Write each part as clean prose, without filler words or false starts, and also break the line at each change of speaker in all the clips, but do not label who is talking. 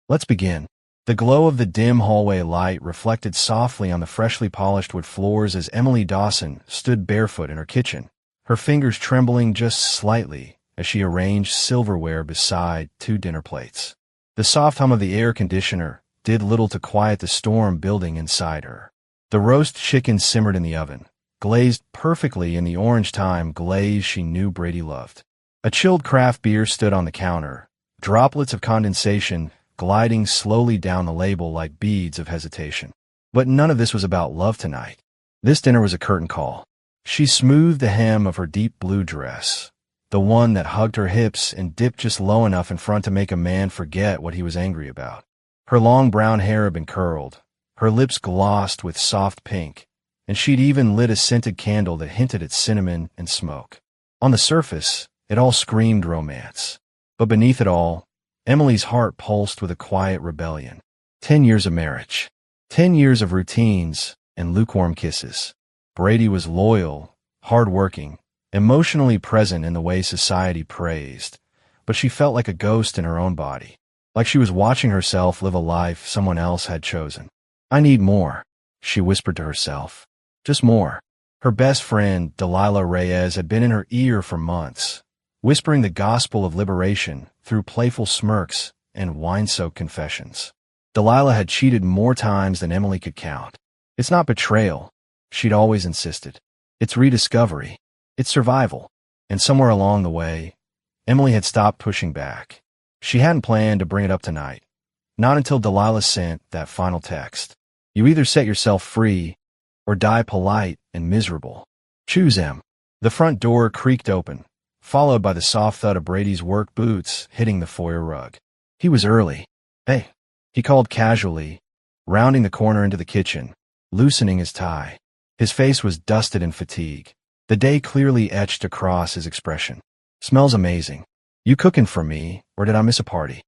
Let's begin. The glow of the dim hallway light reflected softly on the freshly polished wood floors as Emily Dawson stood barefoot in her kitchen, her fingers trembling just slightly as she arranged silverware beside two dinner plates. The soft hum of the air conditioner did little to quiet the storm building inside her. The roast chicken simmered in the oven, glazed perfectly in the orange thyme glaze she knew Brady loved. A chilled craft beer stood on the counter, droplets of condensation gliding slowly down the label like beads of hesitation. But none of this was about love tonight. This dinner was a curtain call. She smoothed the hem of her deep blue dress, the one that hugged her hips and dipped just low enough in front to make a man forget what he was angry about. Her long brown hair had been curled, her lips glossed with soft pink, and she'd even lit a scented candle that hinted at cinnamon and smoke. On the surface, it all screamed romance. But beneath it all, Emily's heart pulsed with a quiet rebellion. 10 years of marriage. 10 years of routines and lukewarm kisses. Brady was loyal, hard-working, emotionally present in the way society praised, but she felt like a ghost in her own body, like she was watching herself live a life someone else had chosen. "I need more," she whispered to herself. Just more. Her best friend, Delilah Reyes, had been in her ear for months, whispering the gospel of liberation through playful smirks and wine-soaked confessions. Delilah had cheated more times than Emily could count. It's not betrayal, she'd always insisted. It's rediscovery. It's survival. And somewhere along the way, Emily had stopped pushing back. She hadn't planned to bring it up tonight. Not until Delilah sent that final text. "You either set yourself free or die polite and miserable. Choose, Em." The front door creaked open, followed by the soft thud of Brady's work boots hitting the foyer rug. He was early. "Hey," he called casually, rounding the corner into the kitchen, loosening his tie. His face was dusted in fatigue, the day clearly etched across his expression. "Smells amazing. You cooking for me, or did I miss a party?"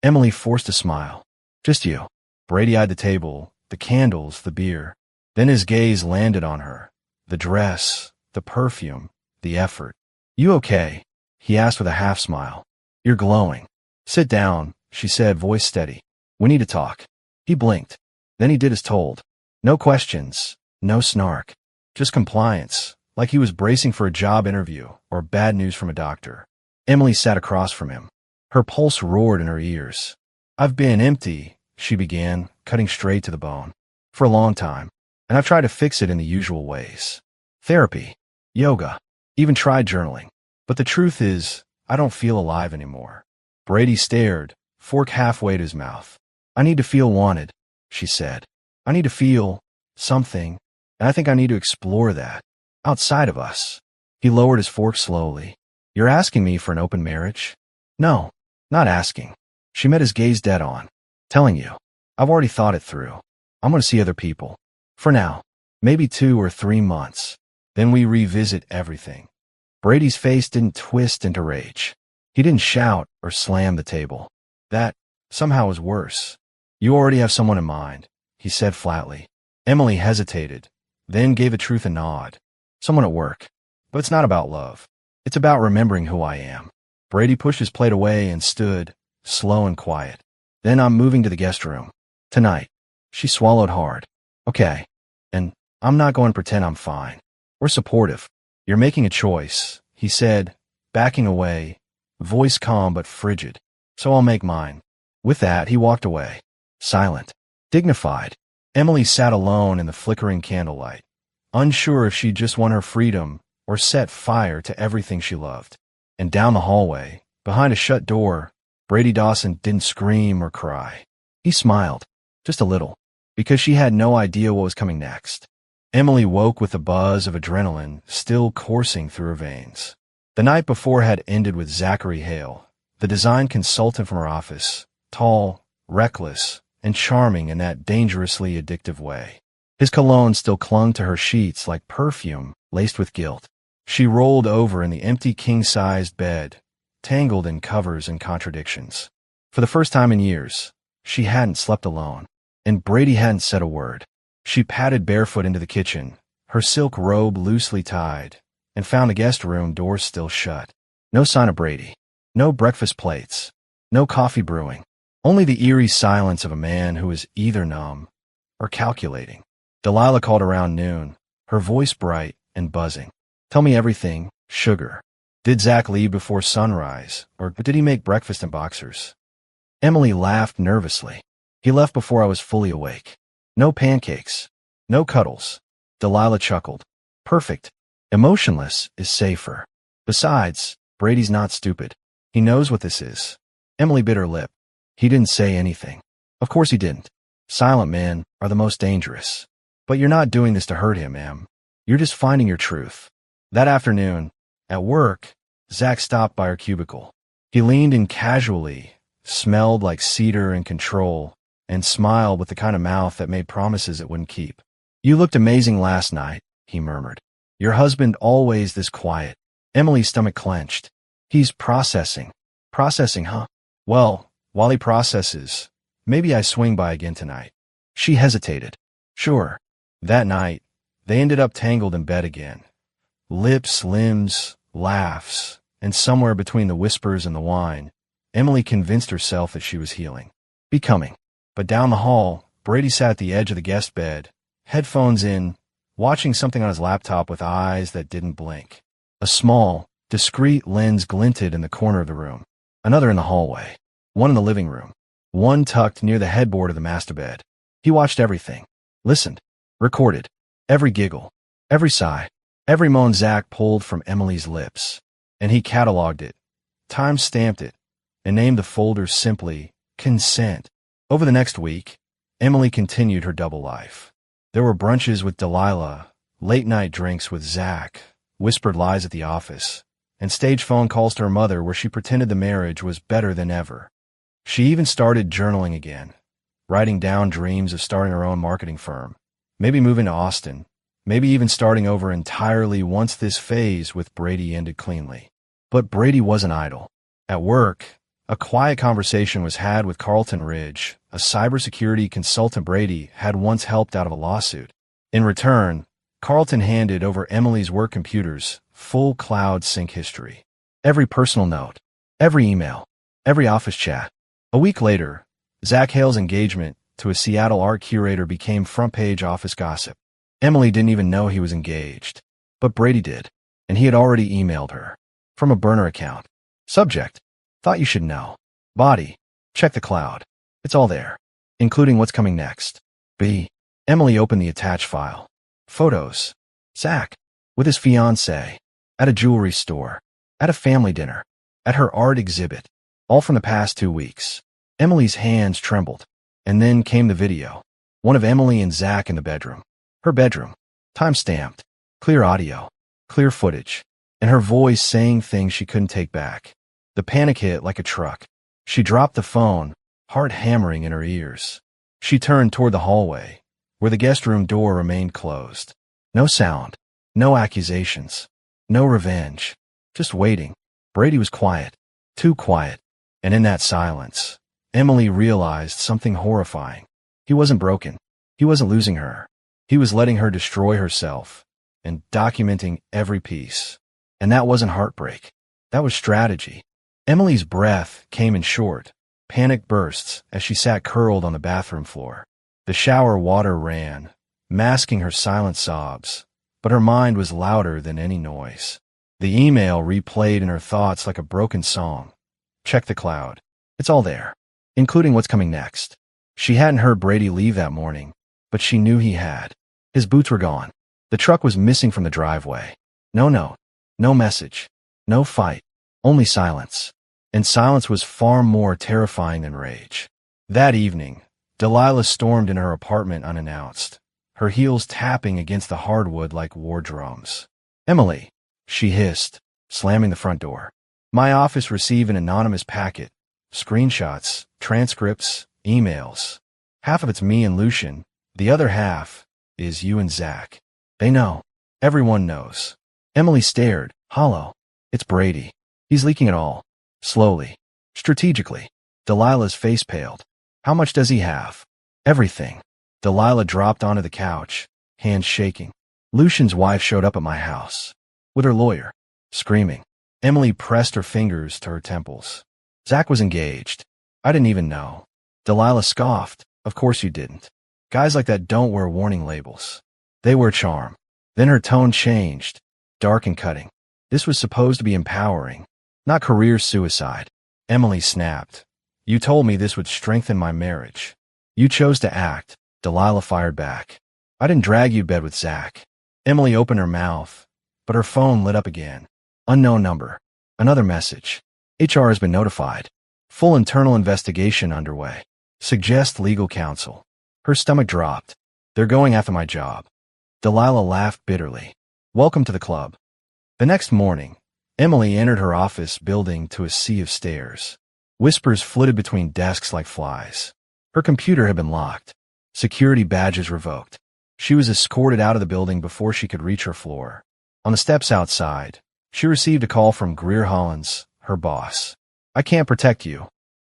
Emily forced a smile. "Just you." Brady eyed the table, the candles, the beer. Then his gaze landed on her. The dress, the perfume, the effort. "You okay?" he asked with a half-smile. "You're glowing." "Sit down," she said, voice steady. "We need to talk." He blinked. Then he did as told. No questions, no snark. Just compliance, like he was bracing for a job interview or bad news from a doctor. Emily sat across from him. Her pulse roared in her ears. "I've been empty," she began, cutting straight to the bone, "for a long time, and I've tried to fix it in the usual ways. Therapy, yoga, even tried journaling. But the truth is, I don't feel alive anymore." Brady stared, fork halfway to his mouth. "I need to feel wanted," she said. "I need to feel something, and I think I need to explore that, outside of us." He lowered his fork slowly. "You're asking me for an open marriage?" "No, not asking." She met his gaze dead on. "Telling you, I've already thought it through. I'm going to see other people. For now, maybe 2 or 3 months. Then we revisit everything." Brady's face didn't twist into rage. He didn't shout or slam the table. That, somehow, was worse. "You already have someone in mind," he said flatly. Emily hesitated, then gave the truth a nod. "Someone at work. But it's not about love. It's about remembering who I am." Brady pushed his plate away and stood, slow and quiet. "Then I'm moving to the guest room. Tonight." She swallowed hard. "Okay. And I'm not going to pretend I'm fine. We're supportive. You're making a choice," he said, backing away, voice calm but frigid. "So I'll make mine." With that, he walked away, silent, dignified. Emily sat alone in the flickering candlelight, unsure if she'd just won her freedom or set fire to everything she loved. And down the hallway, behind a shut door, Brady Dawson didn't scream or cry. He smiled, just a little, because she had no idea what was coming next. Emily woke with the buzz of adrenaline still coursing through her veins. The night before had ended with Zachary Hale, the design consultant from her office, tall, reckless, and charming in that dangerously addictive way. His cologne still clung to her sheets like perfume laced with guilt. She rolled over in the empty king-sized bed, tangled in covers and contradictions. For the first time in years, she hadn't slept alone, and Brady hadn't said a word. She padded barefoot into the kitchen, her silk robe loosely tied, and found the guest room door still shut. No sign of Brady. No breakfast plates. No coffee brewing. Only the eerie silence of a man who is either numb or calculating. Delilah called around noon, her voice bright and buzzing. Tell me everything, sugar. Did Zach leave before sunrise, or did he make breakfast in boxers? Emily laughed nervously. He left before I was fully awake. No pancakes. No cuddles. Delilah chuckled. Perfect. Emotionless is safer. Besides, Brady's not stupid. He knows what this is. Emily bit her lip. He didn't say anything. Of course he didn't. Silent men are the most dangerous. But you're not doing this to hurt him, Em. You're just finding your truth. That afternoon, at work, Zach stopped by her cubicle. He leaned in casually, smelled like cedar and control, and smiled with the kind of mouth that made promises it wouldn't keep. You looked amazing last night, he murmured. Your husband always this quiet. Emily's stomach clenched. He's processing. Processing, huh? Well, while he processes, maybe I swing by again tonight. She hesitated. Sure. That night, they ended up tangled in bed again. Lips, limbs, laughs, and somewhere between the whispers and the wine, Emily convinced herself that she was healing. Becoming. But down the hall, Brady sat at the edge of the guest bed, headphones in, watching something on his laptop with eyes that didn't blink. A small, discreet lens glinted in the corner of the room, another in the hallway, one in the living room, one tucked near the headboard of the master bed. He watched everything, listened, recorded, every giggle, every sigh, every moan Zach pulled from Emily's lips, and he cataloged it, time-stamped it, and named the folder simply Consent. Over the next week, Emily continued her double life. There were brunches with Delilah, late-night drinks with Zach, whispered lies at the office, and stage phone calls to her mother where she pretended the marriage was better than ever. She even started journaling again, writing down dreams of starting her own marketing firm, maybe moving to Austin, maybe even starting over entirely once this phase with Brady ended cleanly. But Brady wasn't idle. At work, a quiet conversation was had with Carlton Ridge, a cybersecurity consultant Brady had once helped out of a lawsuit. In return, Carlton handed over Emily's work computer's full cloud sync history. Every personal note, every email, every office chat. A week later, Zach Hale's engagement to a Seattle art curator became front-page office gossip. Emily didn't even know he was engaged, but Brady did, and he had already emailed her. From a burner account. Subject: thought you should know. Body: check the cloud. It's all there, including what's coming next. B. Emily opened the attached file. Photos. Zach, with his fiancée, at a jewelry store, at a family dinner, at her art exhibit, all from the past 2 weeks. Emily's hands trembled, and then came the video. One of Emily and Zach in the bedroom. Her bedroom. Time-stamped. Clear audio. Clear footage. And her voice saying things she couldn't take back. The panic hit like a truck. She dropped the phone, heart hammering in her ears. She turned toward the hallway, where the guest room door remained closed. No sound. No accusations. No revenge. Just waiting. Brady was quiet. Too quiet. And in that silence, Emily realized something horrifying. He wasn't broken. He wasn't losing her. He was letting her destroy herself and documenting every piece. And that wasn't heartbreak. That was strategy. Emily's breath came in short, panic bursts as she sat curled on the bathroom floor. The shower water ran, masking her silent sobs, but her mind was louder than any noise. The email replayed in her thoughts like a broken song. Check the cloud. It's all there, including what's coming next. She hadn't heard Brady leave that morning, but she knew he had. His boots were gone. The truck was missing from the driveway. No note, no message, no fight, only silence. And silence was far more terrifying than rage. That evening, Delilah stormed into her apartment unannounced, her heels tapping against the hardwood like war drums. Emily, she hissed, slamming the front door. My office received an anonymous packet. Screenshots, transcripts, emails. Half of it's me and Lucian. The other half is you and Zach. They know. Everyone knows. Emily stared, hollow. It's Brady. He's leaking it all. Slowly. Strategically. Delilah's face paled. How much does he have? Everything. Delilah dropped onto the couch, hands shaking. Lucian's wife showed up at my house. With her lawyer. Screaming. Emily pressed her fingers to her temples. Zach was engaged. I didn't even know. Delilah scoffed. Of course you didn't. Guys like that don't wear warning labels. They wear charm. Then her tone changed, dark and cutting. This was supposed to be empowering, not career suicide. Emily snapped. You told me this would strengthen my marriage. You chose to act. Delilah fired back. I didn't drag you to bed with Zach. Emily opened her mouth, but her phone lit up again. Unknown number. Another message. HR has been notified. Full internal investigation underway. Suggest legal counsel. Her stomach dropped. They're going after my job. Delilah laughed bitterly. Welcome to the club. The next morning, Emily entered her office building to a sea of stairs. Whispers flitted between desks like flies. Her computer had been locked. Security badges revoked. She was escorted out of the building before she could reach her floor. On the steps outside, she received a call from Giih Morato, her boss. I can't protect you,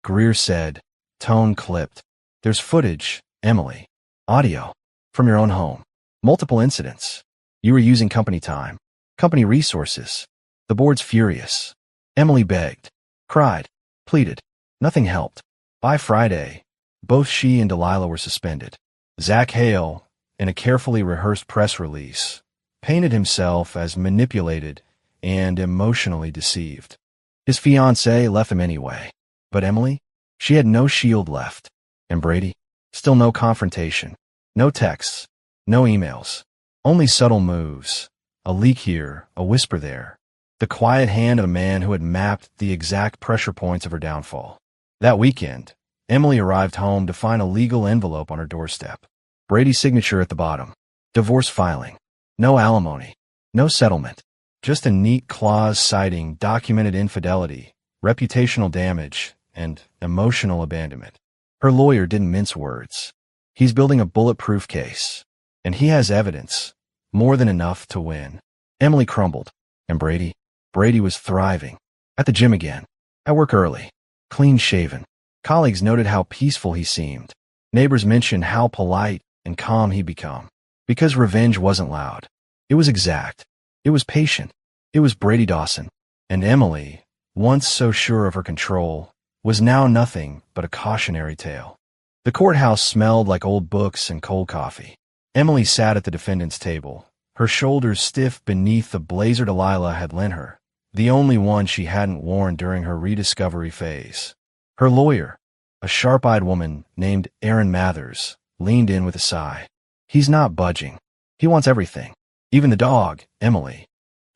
Giih said, tone clipped. There's footage, Emily. Audio. From your own home. Multiple incidents. You were using company time. Company resources. The board's furious. Emily begged. Cried. Pleaded. Nothing helped. By Friday, both she and Delilah were suspended. Zach Hale, in a carefully rehearsed press release, painted himself as manipulated and emotionally deceived. His fiancée left him anyway. But Emily? She had no shield left. And Brady? Still no confrontation. No texts. No emails. Only subtle moves. A leak here, a whisper there. The quiet hand of a man who had mapped the exact pressure points of her downfall. That weekend, Emily arrived home to find a legal envelope on her doorstep. Brady's signature at the bottom. Divorce filing. No alimony. No settlement. Just a neat clause citing documented infidelity, reputational damage, and emotional abandonment. Her lawyer didn't mince words. He's building a bulletproof case. And he has evidence. More than enough to win. Emily crumbled. And Brady? Brady was thriving. At the gym again. At work early. Clean-shaven. Colleagues noted how peaceful he seemed. Neighbors mentioned how polite and calm he'd become. Because revenge wasn't loud. It was exact. It was patient. It was Brady Dawson. And Emily, once so sure of her control, was now nothing but a cautionary tale. The courthouse smelled like old books and cold coffee. Emily sat at the defendant's table, her shoulders stiff beneath the blazer Delilah had lent her, the only one she hadn't worn during her rediscovery phase. Her lawyer, a sharp-eyed woman named Erin Mathers, leaned in with a sigh. He's not budging. He wants everything. Even the dog, Emily.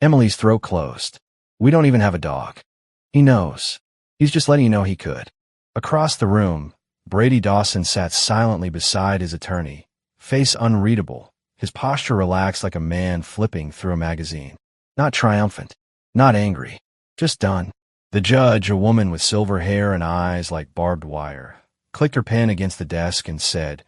Emily's throat closed. We don't even have a dog. He knows. He's just letting you know he could. Across the room, Brady Dawson sat silently beside his attorney, face unreadable, his posture relaxed like a man flipping through a magazine. Not triumphant. Not angry. Just done. The judge, a woman with silver hair and eyes like barbed wire, clicked her pen against the desk and said,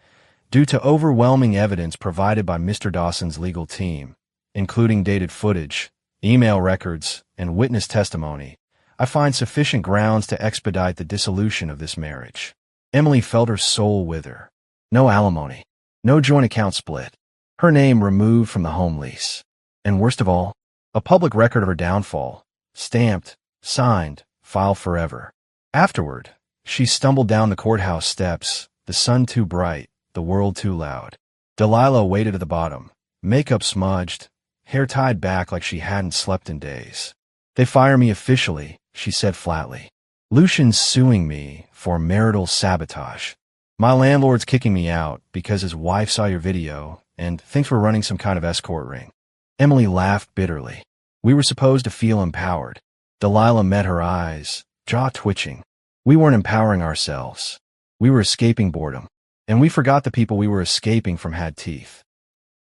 due to overwhelming evidence provided by Mr. Dawson's legal team, including dated footage, email records, and witness testimony, I find sufficient grounds to expedite the dissolution of this marriage. Emily felt her soul wither. No alimony. No joint account split. Her name removed from the home lease. And worst of all, a public record of her downfall. Stamped, signed, file forever. Afterward, she stumbled down the courthouse steps, the sun too bright, the world too loud. Delilah waited at the bottom, makeup smudged, hair tied back like she hadn't slept in days. They fire me officially, she said flatly. Lucian's suing me for marital sabotage. My landlord's kicking me out because his wife saw your video and thinks we're running some kind of escort ring. Emily laughed bitterly. We were supposed to feel empowered. Delilah met her eyes, jaw twitching. We weren't empowering ourselves. We were escaping boredom. And we forgot the people we were escaping from had teeth.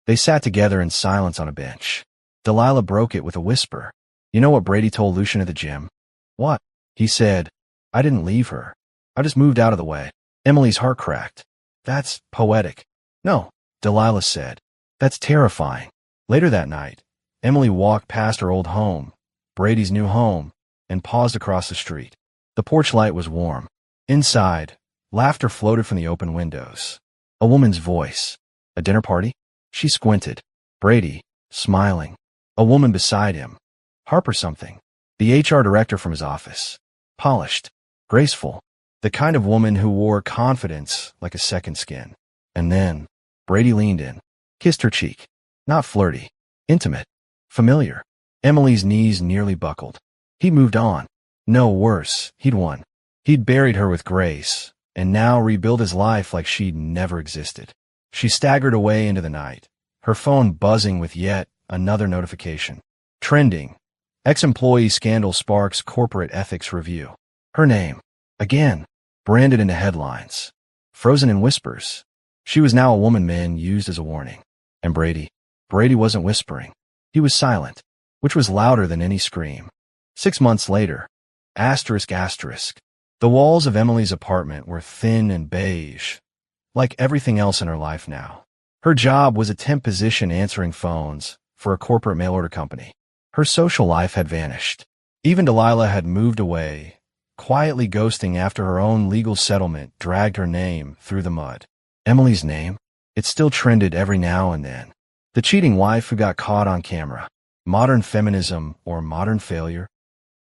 They sat together in silence on a bench. Delilah broke it with a whisper. You know what Brady told Lucian at the gym? What? He said, I didn't leave her. I just moved out of the way. Emily's heart cracked. That's poetic. No, Delilah said. That's terrifying. Later that night, Emily walked past her old home, Brady's new home, and paused across the street. The porch light was warm. Inside, laughter floated from the open windows. A woman's voice. A dinner party? She squinted. Brady, smiling. A woman beside him. Harper something. The HR director from his office. Polished. Graceful. The kind of woman who wore confidence like a second skin. And then, Brady leaned in, kissed her cheek. Not flirty, intimate, familiar. Emily's knees nearly buckled. He'd moved on. No, worse, he'd won. He'd buried her with grace, and now rebuilt his life like she'd never existed. She staggered away into the night, her phone buzzing with yet another notification. Trending. Ex-employee scandal sparks corporate ethics review. Her name. Again. Branded into headlines. Frozen in whispers. She was now a woman men used as a warning. And Brady wasn't whispering. He was silent, which was louder than any scream. 6 months later. Asterisk. The walls of Emily's apartment were thin and beige, like everything else in her life now. Her job was a temp position answering phones for a corporate mail-order company. Her social life had vanished. Even Delilah had moved away, quietly ghosting after her own legal settlement dragged her name through the mud. Emily's name? It still trended every now and then. The cheating wife who got caught on camera. Modern feminism or modern failure?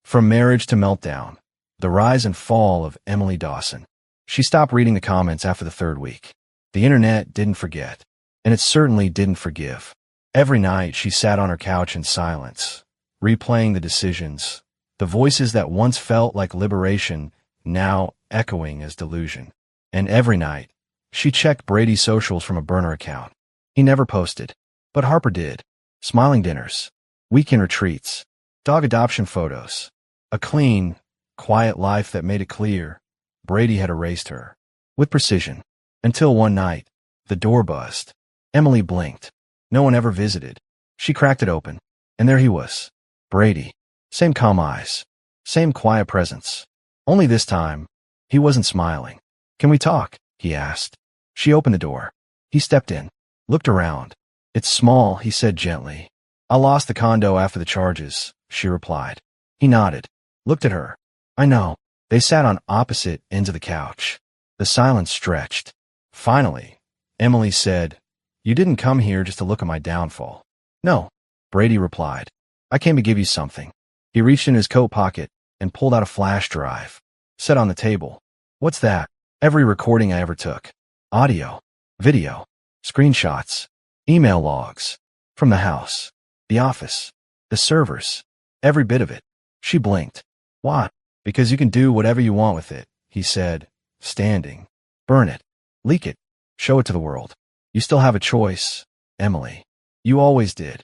From marriage to meltdown. The rise and fall of Emily Dawson. She stopped reading the comments after the third week. The internet didn't forget, and it certainly didn't forgive. Every night she sat on her couch in silence, replaying the decisions, the voices that once felt like liberation, now echoing as delusion. And every night, she checked Brady's socials from a burner account. He never posted, but Harper did. Smiling dinners, weekend retreats, dog adoption photos. A clean, quiet life that made it clear Brady had erased her. With precision. Until one night, the door buzzed. Emily blinked. No one ever visited. She cracked it open, and there he was. Brady. Same calm eyes. Same quiet presence. Only this time, he wasn't smiling. Can we talk? He asked. She opened the door. He stepped in, looked around. It's small, he said gently. I lost the condo after the charges, she replied. He nodded, looked at her. I know. They sat on opposite ends of the couch. The silence stretched. Finally, Emily said, You didn't come here just to look at my downfall. No, Brady replied. I came to give you something. He reached in his coat pocket and pulled out a flash drive. Set on the table. What's that? Every recording I ever took. Audio, video, screenshots, email logs. From the house, the office, the servers. Every bit of it. She blinked. What? Because you can do whatever you want with it, he said, standing. Burn it. Leak it. Show it to the world. You still have a choice, Emily. You always did.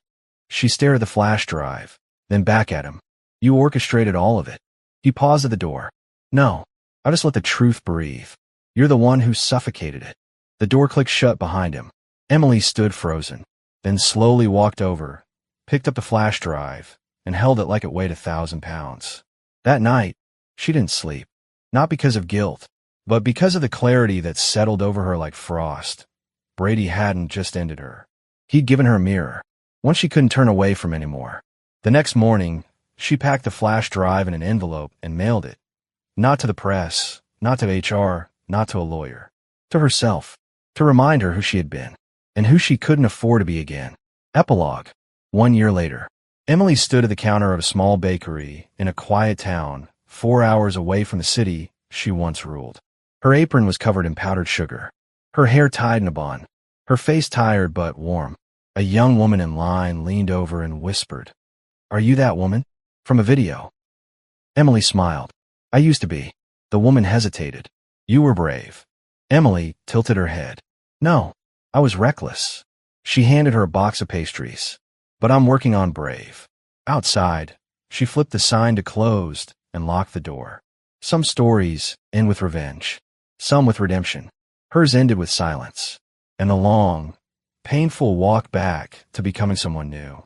She stared at the flash drive, then back at him. You orchestrated all of it. He paused at the door. No, I just let the truth breathe. You're the one who suffocated it. The door clicked shut behind him. Emily stood frozen, then slowly walked over, picked up the flash drive, and held it like it weighed 1,000 pounds. That night, she didn't sleep. Not because of guilt, but because of the clarity that settled over her like frost. Brady hadn't just ended her. He'd given her a mirror, one she couldn't turn away from anymore. The next morning, she packed the flash drive in an envelope and mailed it. Not to the press, not to HR, not to a lawyer. To herself, to remind her who she had been, and who she couldn't afford to be again. Epilogue. 1 year later, Emily stood at the counter of a small bakery in a quiet town, 4 hours away from the city she once ruled. Her apron was covered in powdered sugar, her hair tied in a bun, her face tired but warm. A young woman in line leaned over and whispered, Are you that woman? From a video. Emily smiled. I used to be. The woman hesitated. You were brave. Emily tilted her head. No, I was reckless. She handed her a box of pastries. But I'm working on brave. Outside, she flipped the sign to closed and locked the door. Some stories end with revenge, some with redemption. Hers ended with silence, and a long, painful walk back to becoming someone new.